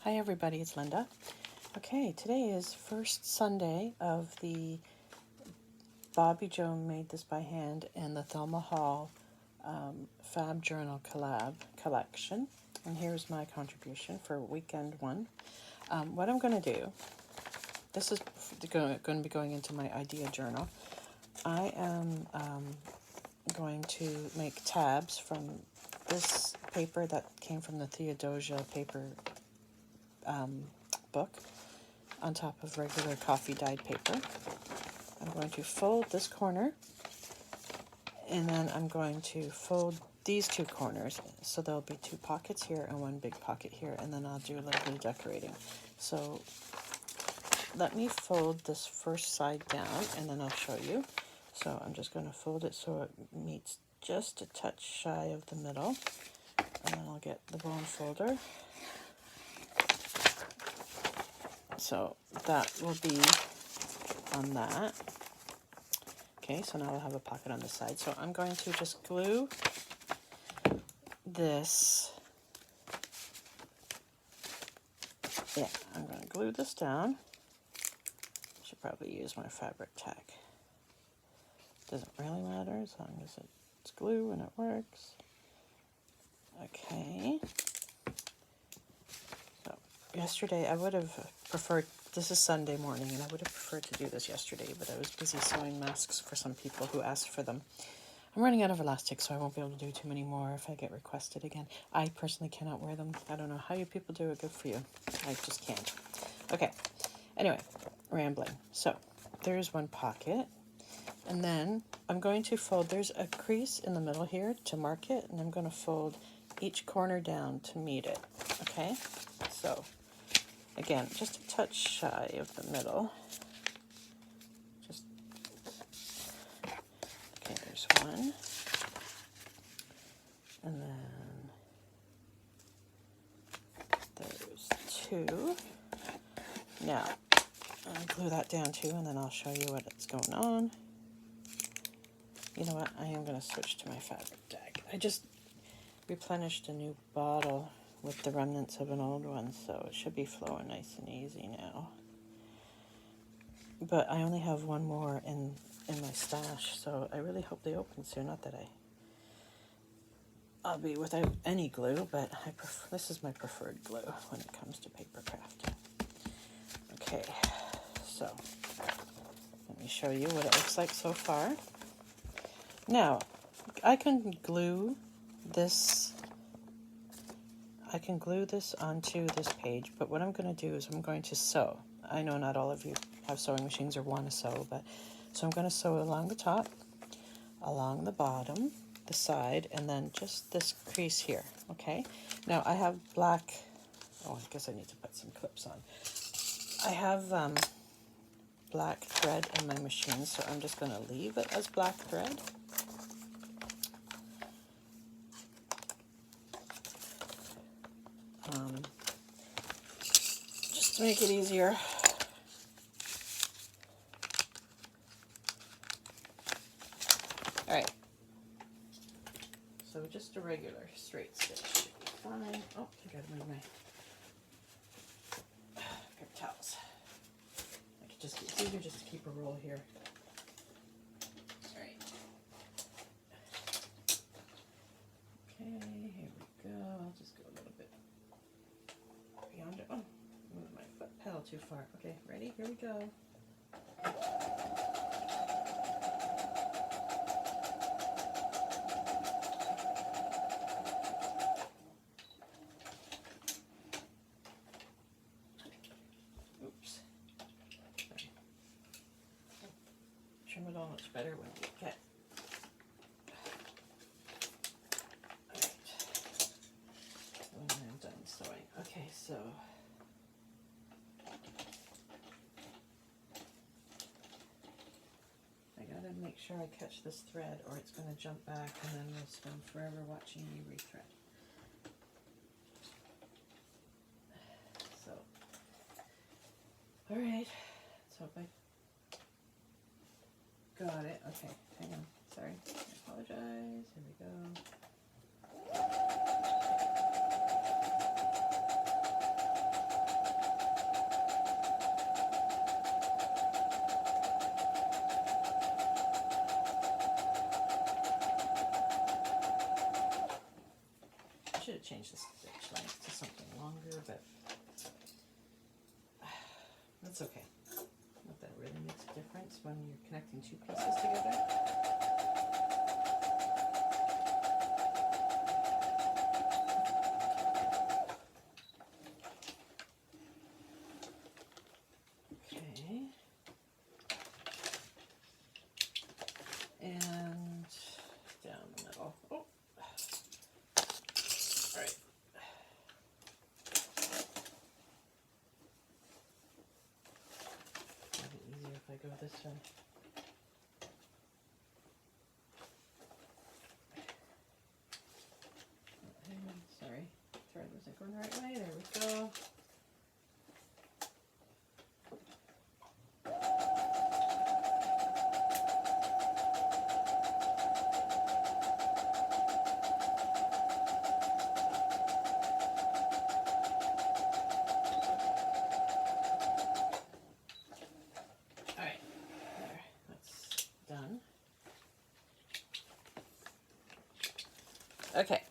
Hi everybody, it's Linda. Okay, today is first Sunday of the Bobbi-Jo Made This by Hand and the Thelma Hall Fab Journal Collab collection. And here's my contribution for weekend one. What I'm going to do, this is going to be going into my idea journal. I am going to make tabs from this paper that came from the Theodosia paper book on top of regular coffee dyed paper. I'm going to fold this corner and then I'm going to fold these two corners, so there'll be two pockets here and one big pocket here, and then I'll do a little bit of decorating. So let me fold this first side down and then I'll show you. So I'm just going to fold it so it meets just a touch shy of the middle, and then I'll get the bone folder. So that will be on that. Okay, so now I'll have a pocket on the side. So I'm going to just glue this. Yeah, I'm going to glue this down. I should probably use my fabric tack. Doesn't really matter as long as it's glue and it works. Okay. So yesterday I would have preferred, this is Sunday morning, and I would have preferred to do this yesterday, but I was busy sewing masks for some people who asked for them. I'm running out of elastic, so I won't be able to do too many more if I get requested again. I personally cannot wear them. I don't know how you people do it. Good for you. I just can't. Okay. Anyway, rambling. So there's one pocket. And then I'm going to fold, there's a crease in the middle here to mark it, and I'm going to fold each corner down to meet it. Okay? So again, just a touch shy of the middle. Just, okay, there's one. And then there's two. Now, I'll glue that down too, and then I'll show you what's going on. You know what, I am going to switch to my fabric tag. I just replenished a new bottle with the remnants of an old one, so it should be flowing nice and easy now. But I only have one more in my stash, so I really hope they open soon. Not that I'll be without any glue, but this is my preferred glue when it comes to paper craft. Okay, so let me show you what it looks like so far. Now, I can glue this onto this page, but what I'm going to do is I'm going to sew. I know not all of you have sewing machines or want to sew, so I'm going to sew along the top, along the bottom, the side, and then just this crease here, okay? Now, I have black, I guess I need to put some clips on. I have black thread in my machine, so I'm just going to leave it as black thread. Just to make it easier. All right. So just a regular straight stitch should be fine. Oh, I gotta move my paper towels. It's easier just to keep a roll here. All right. Okay, here we go. I'll just go a little bit beyond it. Oh, moved my foot pedal too far. Okay, ready? Here we go. Oops. Sorry. Trim it all much better when you get. Alright. When I'm done sewing. Okay, so I gotta make sure I catch this thread or it's gonna jump back and then we'll spend forever watching me rethread. So, alright, so if I got it, okay, hang on, sorry, I apologize, here we go. should have changed the stitch length to something longer, but that's okay. Not that really makes a difference when you're connecting two pieces together. Okay. And down the middle. Oh. All right. It'll be easier if I go this way. Sorry, thread wasn't going the right way. There we go. Okay,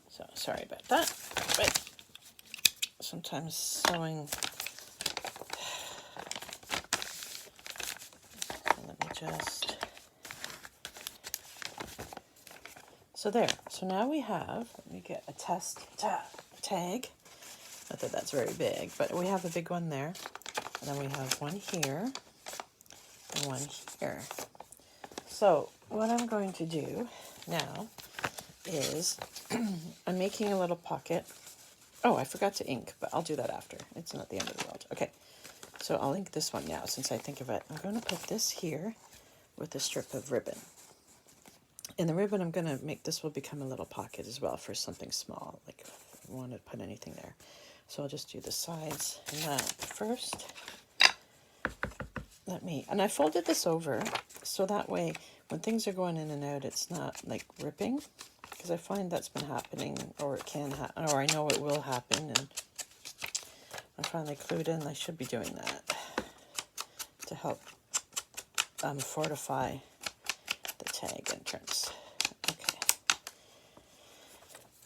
so sorry about that, but sometimes sewing, so let me just, so there, so now we have, let me get a test tag, not that that's very big, but we have a big one there, and then we have one here, and one here. So what I'm going to do now is I'm making a little pocket. Oh, I forgot to ink, but I'll do that after. It's not the end of the world. Okay, so I'll ink this one now since I think of it. I'm going to put this here with a strip of ribbon. And the ribbon I'm going to make, this will become a little pocket as well for something small, like if I want to put anything there. So I'll just do the sides. Now, first, and I folded this over so that way when things are going in and out, it's not like ripping, because I find that's been happening, or it can happen, or I know it will happen, and I'm finally clued in. I should be doing that to help fortify the tag entrance.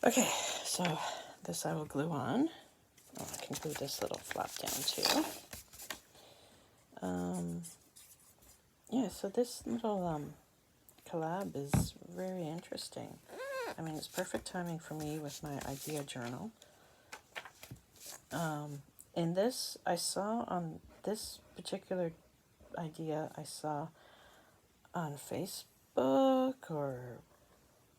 Okay, so this I will glue on. Oh, I can glue this little flap down too. Yeah, so this little collab is very interesting. I mean, it's perfect timing for me with my idea journal. In this, I saw on this particular idea, I saw on Facebook, or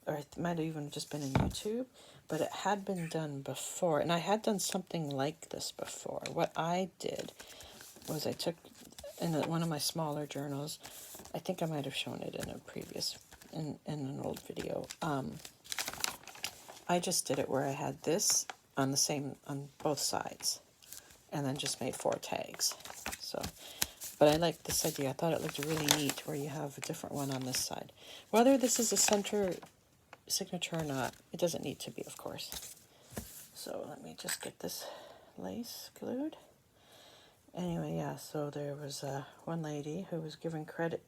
it might have even just been in YouTube, but it had been done before, and I had done something like this before. What I did was I took, in one of my smaller journals, I think I might have shown it in a previous, in an old video, I just did it where I had this on both sides, and then just made 4 tags. So, but I liked this idea. I thought it looked really neat where you have a different one on this side. Whether this is a center signature or not, it doesn't need to be, of course. So let me just get this lace glued. Anyway, yeah, so there was one lady who was giving credit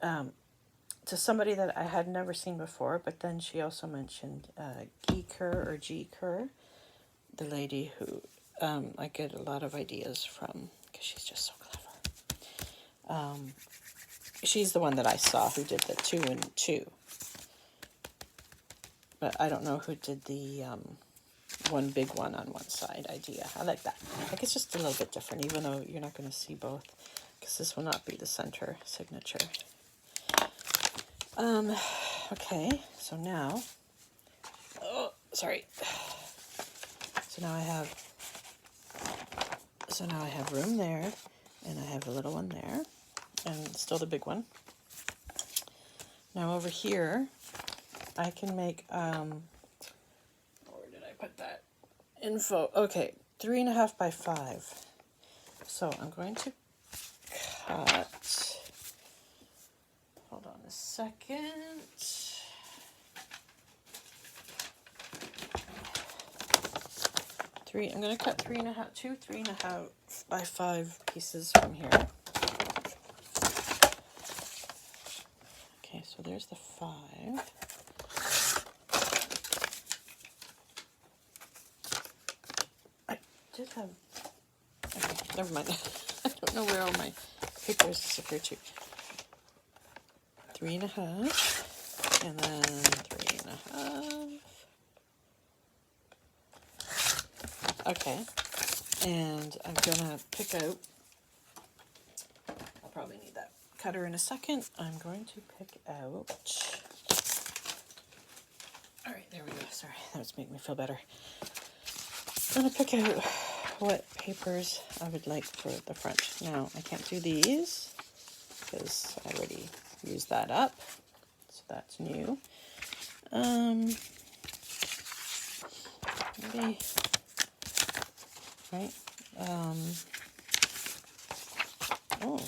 to somebody that I had never seen before, but then she also mentioned G. Kerr, the lady who I get a lot of ideas from, because she's just so clever. She's the one that I saw who did the 2 and 2. But I don't know who did the one big one on one side idea. I like that. Like, it's just a little bit different, even though you're not going to see both, because this will not be the center signature. Okay, so now, sorry. So now I have room there, and I have a little one there, and still the big one. Now over here, I can make, where did I put that info? Okay, 3.5 by 5. So I'm going to cut, hold on a second. I'm going to cut 3.5 by 5 pieces from here. Okay, so there's the 5. did have... Okay, never mind. I don't know where all my papers disappear to. 3.5, and then 3.5. Okay, and I'm gonna pick out, I'll probably need that cutter in a second. I'm going to pick out, all right, there we go. Sorry, that was making me feel better. I'm gonna pick out what papers I would like for the front. Now, I can't do these because I already used that up, so that's new. Maybe, right? Oh,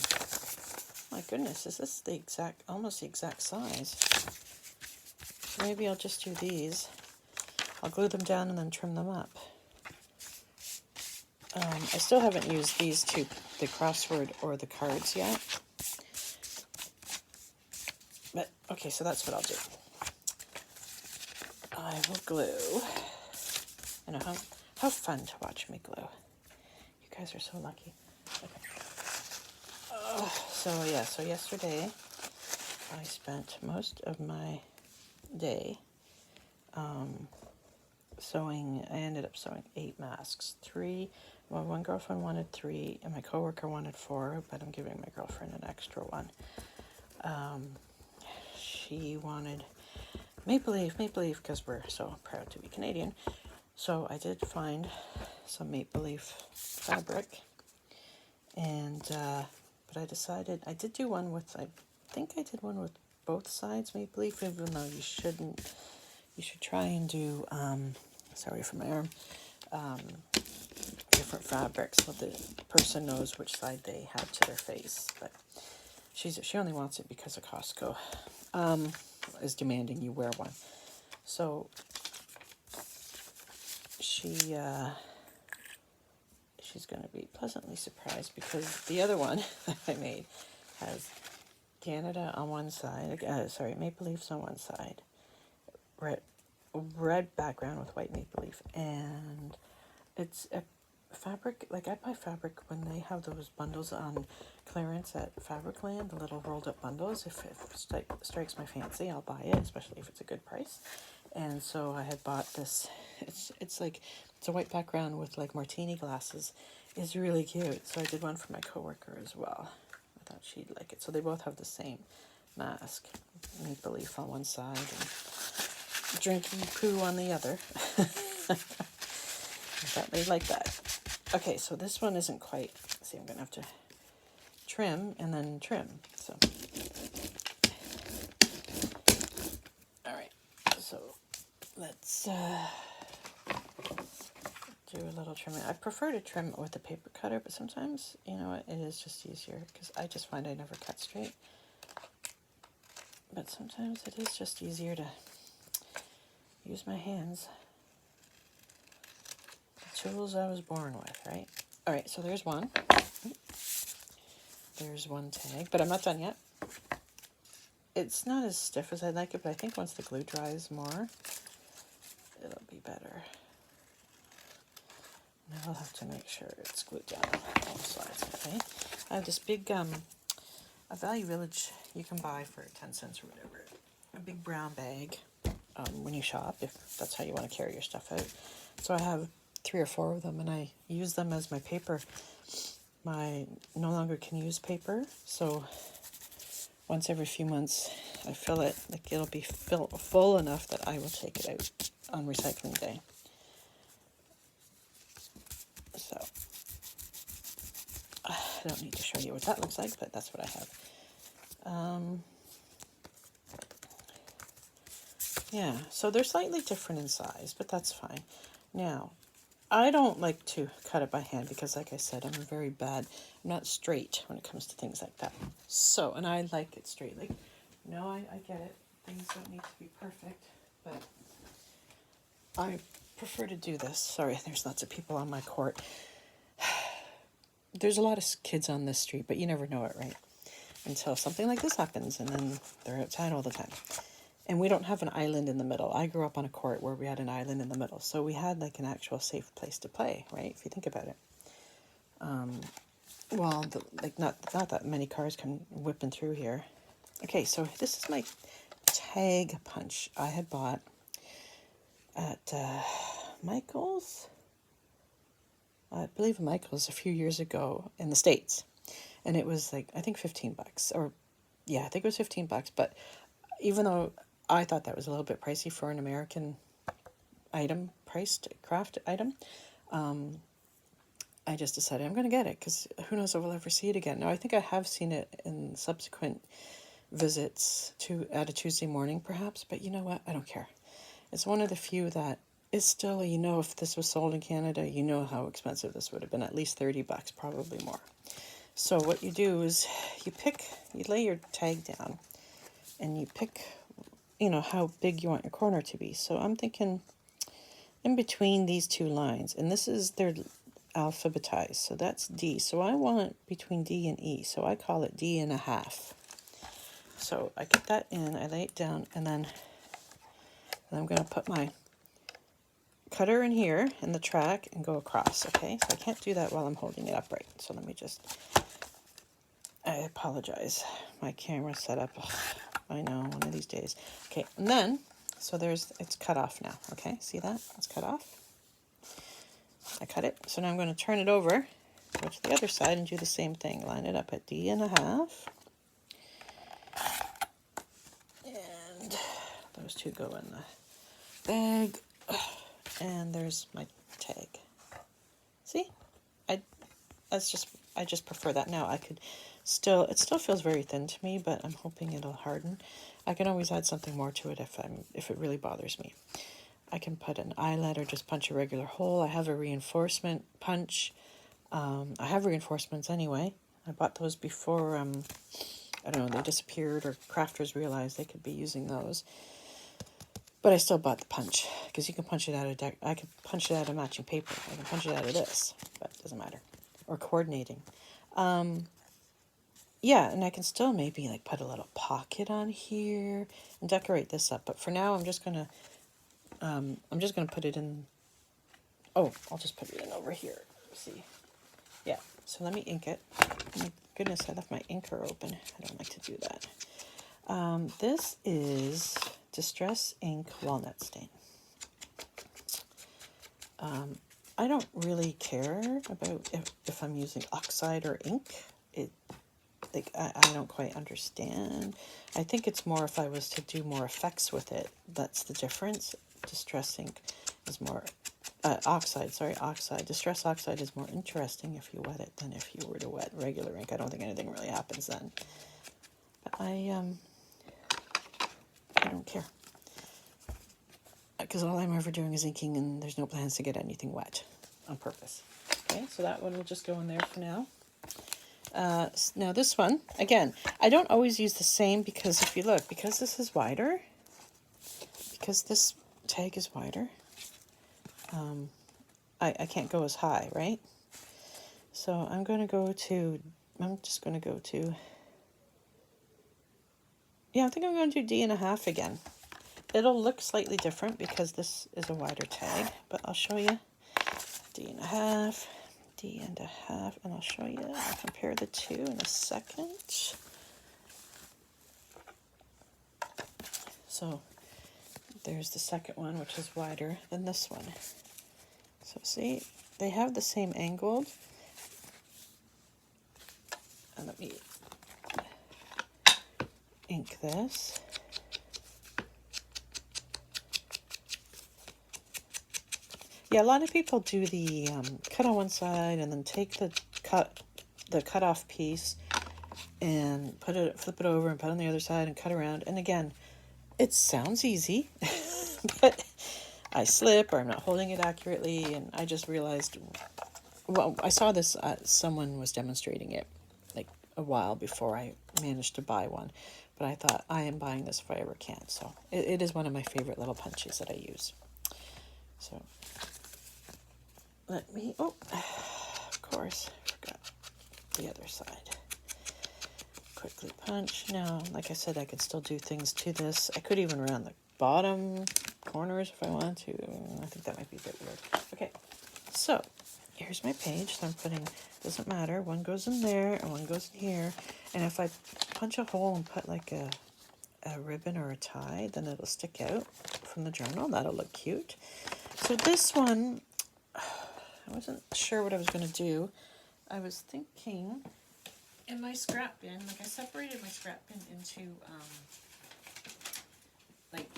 my goodness, is this the exact, almost the exact size? Maybe I'll just do these. I'll glue them down and then trim them up. I still haven't used these two, the crossword or the cards yet. But, okay, so that's what I'll do. I will glue. I know how fun to watch me glue. You guys are so lucky. Okay. So yeah, so yesterday I spent most of my day sewing. I ended up sewing 8 masks. 3, well, one girlfriend wanted 3, and my coworker wanted 4, but I'm giving my girlfriend an extra one. She wanted maple leaf, because we're so proud to be Canadian. So I did find some maple leaf fabric, and but I decided, I did do one with, I think I did one with both sides maple leaf, even though you shouldn't. You should try and do, sorry for my arm, different fabrics so the person knows which side they have to their face. But she only wants it because of Costco is demanding you wear one. So she's going to be pleasantly surprised, because the other one that I made has Canada on one side, maple leaves on one side, red background with white maple leaf, and it's a fabric, like I buy fabric when they have those bundles on clearance at Fabricland, the little rolled up bundles. If it strikes my fancy, I'll buy it, especially if it's a good price. And so I had bought this, it's a white background with like martini glasses. It's really cute. So I did one for my coworker as well. I thought she'd like it. So they both have the same mask, maple leaf on one side and drinking poo on the other. I thought they'd like that. Okay, so this one isn't quite, see, I'm going to have to trim and then trim. So, all right, so let's do a little trimming. I prefer to trim with a paper cutter, but sometimes, you know what, it is just easier, because I just find I never cut straight. But sometimes it is just easier to use my hands. The tools I was born with, right? All right, so there's one. There's one tag, but I'm not done yet. It's not as stiff as I'd like it, but I think once the glue dries more, it'll be better. Now I'll have to make sure it's glued down on both sides, okay? I have this big, a Value Village you can buy for 10 cents or whatever. A big brown bag when you shop, if that's how you want to carry your stuff out. So I have 3 or 4 of them, and I use them as my paper. My no longer can use paper, so once every few months I fill it, like it'll be full enough that I will take it out on recycling day. So I don't need to show you what that looks like, but that's what I have. Yeah, so they're slightly different in size, but that's fine. Now, I don't like to cut it by hand because, like I said, I'm not straight when it comes to things like that. So, and I like it straight. Like, no, I get it. Things don't need to be perfect, but I prefer to do this. Sorry, there's lots of people on my court. There's a lot of kids on this street, but you never know it, right? Until something like this happens, and then they're outside all the time. And we don't have an island in the middle. I grew up on a court where we had an island in the middle. So we had like an actual safe place to play, right? If you think about it. Well, like not that many cars come whipping through here. Okay, so this is my tag punch I had bought at Michael's. I believe Michael's a few years ago in the States. And it was like, I think $15 or yeah, I think it was $15. But even though I thought that was a little bit pricey for an American item, priced craft item, I just decided I'm going to get it because who knows if we'll ever see it again. Now, I think I have seen it in subsequent visits at a Tuesday morning, perhaps, but you know what? I don't care. It's one of the few that is still, you know, if this was sold in Canada, you know how expensive this would have been, at least $30, probably more. So what you do is you lay your tag down and you pick, you know, how big you want your corner to be. So I'm thinking in between these two lines, and this is their alphabetized, so that's D. So I want between D and E, so I call it D1/2. So I get that in, I lay it down, and then I'm going to put my cutter in here in the track and go across, okay? So I can't do that while I'm holding it upright. So let me just, I apologize. My camera's set up. Ugh, I know, one of these days. Okay, and then, so it's cut off now, okay? See that? It's cut off. I cut it. So now I'm going to turn it over, go to the other side and do the same thing. Line it up at D1/2. And those two go in the bag. And there's my tag. See? I just prefer that. Now it still feels very thin to me, but I'm hoping it'll harden. I can always add something more to it if it really bothers me. I can put an eyelet or just punch a regular hole. I have a reinforcement punch. I have reinforcements anyway. I bought those before, I don't know, they disappeared or crafters realized they could be using those. But I still bought the punch because you can punch it out of I can punch it out of matching paper. I can punch it out of this, but it doesn't matter. Or coordinating. Yeah, and I can still maybe like put a little pocket on here and decorate this up. But for now, I'm just gonna put it in. Oh, I'll just put it in over here. See, yeah. So let me ink it. My goodness, I left my inker open. I don't like to do that. This is Distress Ink Walnut Stain. I don't really care about if I'm using oxide or ink. I don't quite understand. I think it's more if I was to do more effects with it. That's the difference. Distress ink is more oxide. Distress oxide is more interesting if you wet it than if you were to wet regular ink. I don't think anything really happens then. But I don't care. Because all I'm ever doing is inking and there's no plans to get anything wet on purpose. Okay, so that one will just go in there for now. Now this one, again, I don't always use the same because if you look, because this is wider, because this tag is wider, I can't go as high, right? So I'm just going to go to, yeah, I think I'm going to do D1/2 again. It'll look slightly different because this is a wider tag, but I'll show you D1/2, D1/2, and I'll show you, I'll compare the two in a second. So there's the second one, which is wider than this one. So see, they have the same angled. And let me ink this. Yeah, a lot of people do the cut on one side and then take the cut off piece and flip it over and put it on the other side and cut around. And again, it sounds easy, but I slip or I'm not holding it accurately. And I just realized, well, I saw this, someone was demonstrating it like a while before I managed to buy one. But I thought, I am buying this if I ever can. So it is one of my favorite little punches that I use. So let me, oh, of course, forgot the other side. quickly punch. Now, like I said, I could still do things to this. I could even round the bottom corners if I wanted to. I think that might be a bit weird. Okay, so here's my page. So I'm putting, doesn't matter, one goes in there and one goes in here. And if I punch a hole and put like a ribbon or a tie, then it'll stick out from the journal. That'll look cute. So this one, I wasn't sure what I was going to do. I was thinking in my scrap bin, like I separated my scrap bin into like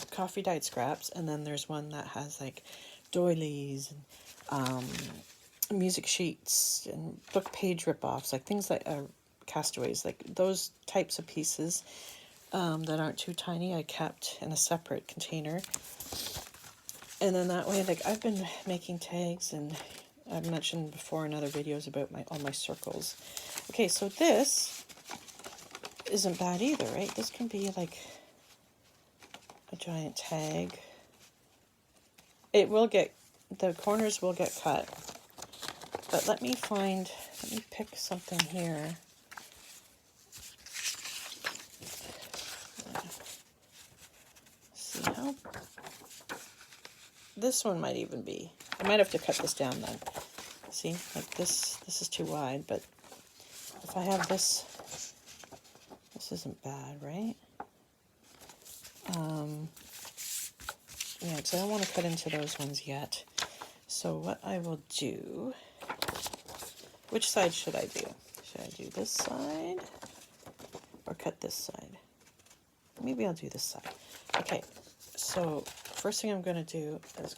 coffee dyed scraps, and then there's one that has like doilies and music sheets and book page rip-offs, like things like castaways, like those types of pieces that aren't too tiny. I kept in a separate container, and then that way, like I've been making tags, and I've mentioned before in other videos about all my circles. Okay, so this isn't bad either, right? This can be like a giant tag. It will get, the corners will get cut, but let me pick something here. See how, this one might even be, I might have to cut this down then. See, like this is too wide, but if I have this, this isn't bad, right? Yeah, because I don't want to cut into those ones yet. So what I will do, which side should I do? Should I do this side or cut this side? Maybe I'll do this side. Okay, so first thing I'm going to do is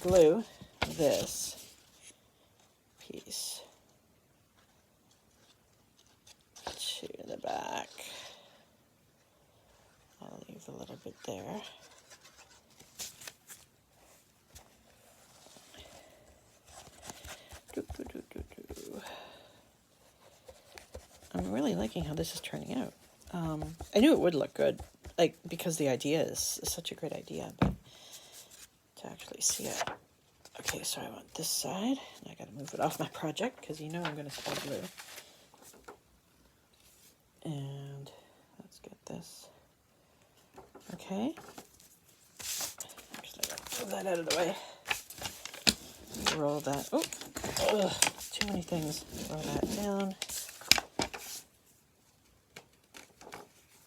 glue this piece to the back. I'll leave a little bit there. I'm really liking how this is turning out. I knew it would look good, like because the idea is such a great idea, but to actually see it. Okay, so I want this side, and I gotta move it off my project because you know I'm gonna spill glue. And let's get this. Okay. Actually, I'll move that out of the way. Roll that. Oh, ugh, too many things. Roll that down.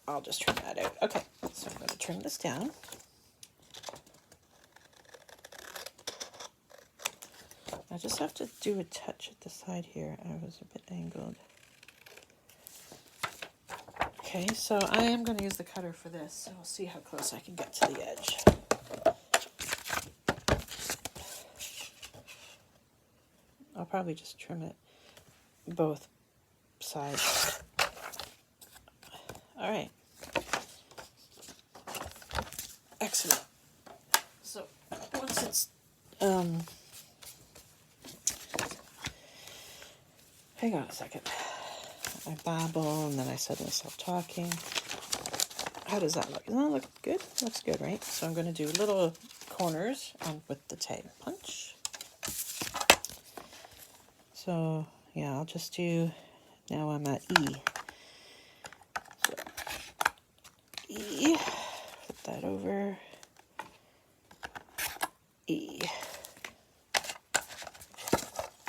I'll just trim that out. Okay, so I'm going to trim this down. I just have to do a touch at the side here. I was a bit angled. Okay, so I am going to use the cutter for this, so we'll see how close I can get to the edge. I'll probably just trim it both sides. All right. Excellent. So once it's hang on a second. I babble and then I suddenly stop talking. How does that look? Doesn't that look good? Looks good, right? So I'm going to do little corners with the tag punch. So yeah, I'll just do, now I'm at E. So E, flip that over, E.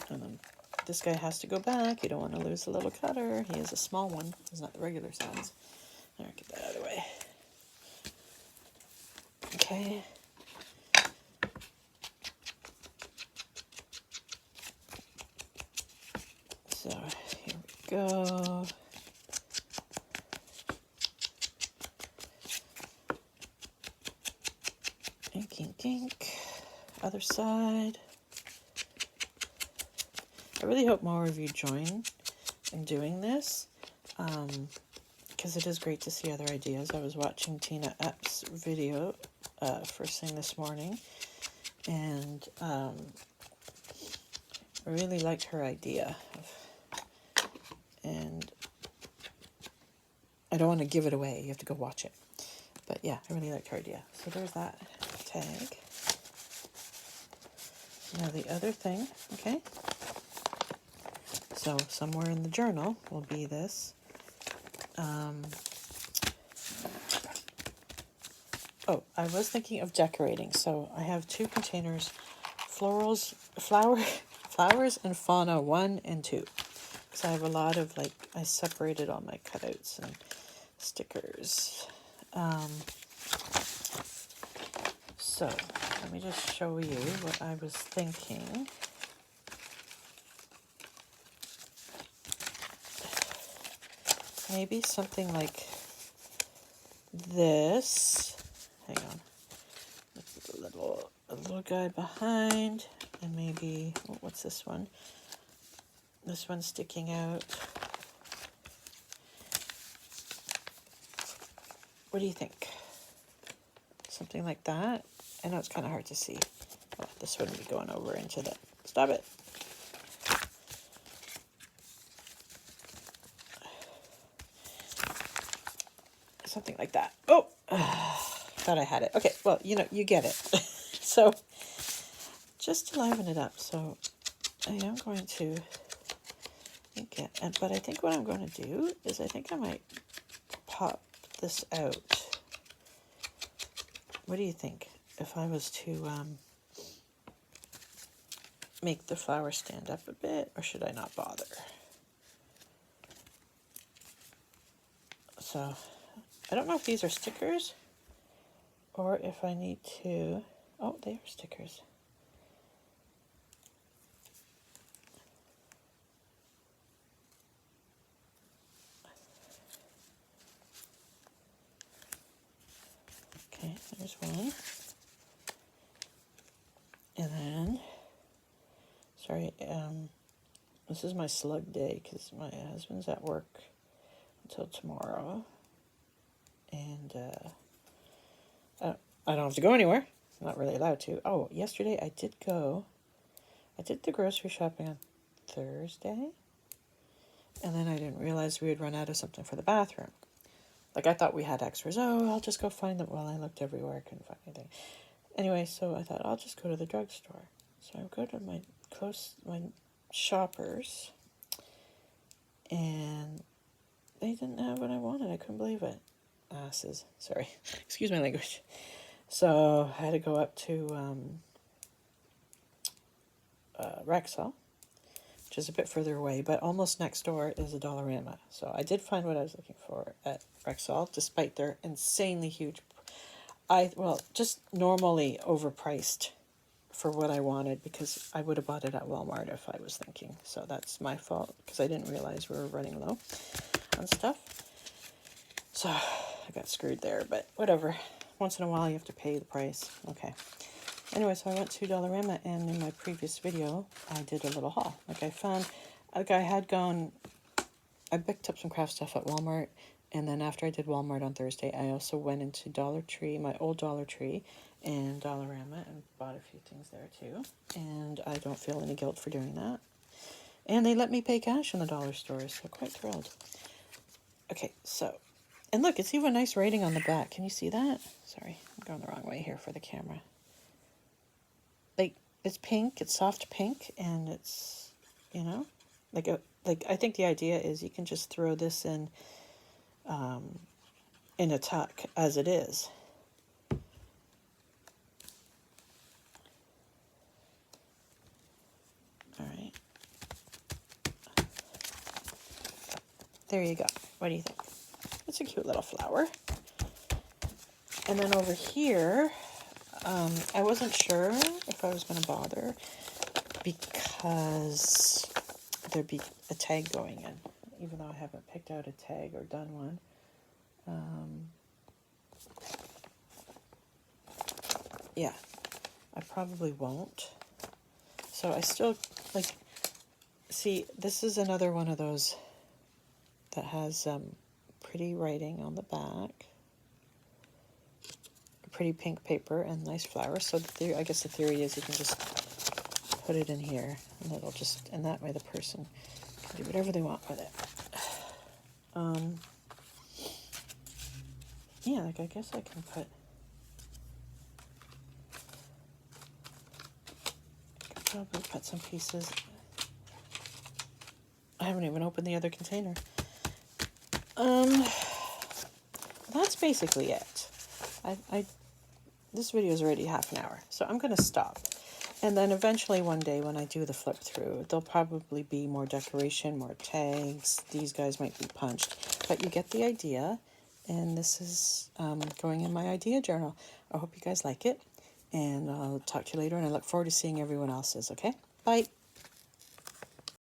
And then this guy has to go back. You don't want to lose the little cutter. He is a small one. He's not the regular size. There, get that out of the way. Okay. So here we go. Ink, ink, ink. Other side. I really hope more of you join in doing this, because it is great to see other ideas. I was watching Tina Epps' video first thing this morning, and I really liked her idea. And I don't want to give it away. You have to go watch it. But yeah, I really liked her idea. So there's that tag. Now the other thing, okay? So So somewhere in the journal will be this. Oh, I was thinking of decorating. So I have 2 containers, flowers and fauna 1 and 2. Because I have a lot of, like, I separated all my cutouts and stickers. So let me just show you what I was thinking. Maybe something like this. Hang on. With a little guy behind, and maybe, oh, what's this one? This one sticking out. What do you think? Something like that? I know it's kind of hard to see. Well, this wouldn't be going over into the... Stop it. Something like that. Oh! Thought I had it. Okay, well, you know, you get it. So, just to liven it up. So, I am going to get... But I think what I'm going to do is I think I might pop this out. What do you think? If I was to make the flower stand up a bit, or should I not bother? So, I don't know if these are stickers, or if I need to... Oh, they are stickers. Okay, there's one. And then, sorry, this is my slug day because my husband's at work until tomorrow. And I don't have to go anywhere. I'm not really allowed to. Oh, yesterday I did the grocery shopping on Thursday. And then I didn't realize we had run out of something for the bathroom. Like, I thought we had extras. Oh, I'll just go find them. Well, I looked everywhere. I couldn't find anything. Anyway, so I thought, I'll just go to the drugstore. So I go to my shoppers, and they didn't have what I wanted. I couldn't believe it. Asses. Sorry. Excuse my language. So I had to go up to Rexall, which is a bit further away, but almost next door is a Dollarama. So I did find what I was looking for at Rexall, despite their insanely huge... just normally overpriced for what I wanted, because I would have bought it at Walmart if I was thinking. So that's my fault, because I didn't realize we were running low on stuff. So I got screwed there, but whatever. Once in a while you have to pay the price. Okay. Anyway, so I went to Dollarama, and in my previous video, I did a little haul. Like, I picked up some craft stuff at Walmart, and then after I did Walmart on Thursday, I also went into Dollar Tree, my old Dollar Tree, and Dollarama, and bought a few things there too. And I don't feel any guilt for doing that. And they let me pay cash in the dollar stores, so quite thrilled. Okay, so, and look, it's even nice writing on the back. Can you see that? Sorry, I'm going the wrong way here for the camera. Like, it's pink, it's soft pink, and it's, you know, like I think the idea is you can just throw this in a tuck as it is. All right. There you go. What do you think? It's a cute little flower. And then over here, I wasn't sure if I was going to bother because there'd be a tag going in, even though I haven't picked out a tag or done one. Yeah, I probably won't. So I still, like, see, this is another one of those that has pretty writing on the back. Pretty pink paper and nice flowers. So I guess the theory is you can just put it in here, and it'll just, and that way the person can do whatever they want with it. Yeah, like, I guess I can probably put some pieces. I haven't even opened the other container. That's basically it. This video is already half an hour, so I'm going to stop. And then eventually one day when I do the flip through, there'll probably be more decoration, more tags. These guys might be punched, but you get the idea. And this is going in my idea journal. I hope you guys like it, and I'll talk to you later, and I look forward to seeing everyone else's, okay? Bye.